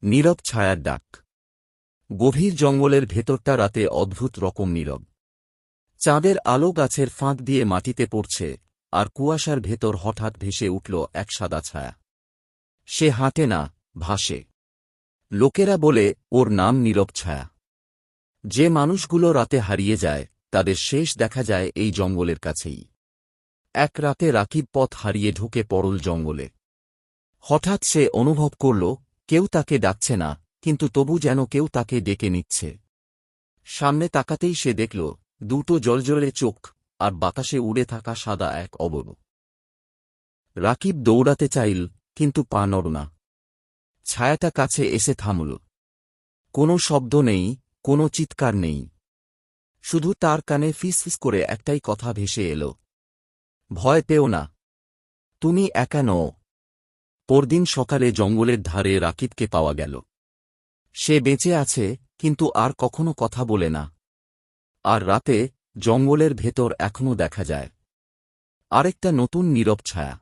নীরব ছায়ার ডাক। গভীর জঙ্গলের ভেতরটা রাতে অদ্ভুত রকম নীরব। চাঁদের আলো গাছের ফাঁক দিয়ে মাটিতে পড়ছে, আর কুয়াশার ভেতর হঠাৎ ভেসে উঠল এক সাদা ছায়া। সে হাঁটে না, ভাসে। লোকেরা বলে ওর নাম নীরব ছায়া। যে মানুষগুলো রাতে হারিয়ে যায় তাদের শেষ দেখা যায় এই জঙ্গলের কাছেই। এক রাতে রাকিব পথ হারিয়ে ঢুকে পড়ল জঙ্গলে। হঠাৎ সে অনুভব করল কেউ তাকে ডাকছে না, কিন্তু তবু যেন কেউ তাকে ডেকে নিচ্ছে। সামনে তাকাতেই সে দেখল দুটো জ্বলজ্বলে চোখ, আর বাতাসে উড়ে থাকা সাদা এক অবয়ব। রাকিব দৌড়াতে চাইল, কিন্তু পা নড়ল না। ছায়াটা কাছে এসে থামল। কোনো শব্দ নেই, কোনো চিৎকার নেই। শুধু তার কানে ফিসফিস করে একটাই কথা ভেসে এল, ভয় পেও না, তুমি একা নও। পরদিন সকালে জঙ্গলের ধারে রাকিবকে পাওয়া গেল। সে বেঁচে আছে, কিন্তু আর কখনো কথা বলে না। আর রাতে জঙ্গলের ভেতর এখনো দেখা যায় আরেকটা নতুন নীরব ছায়া।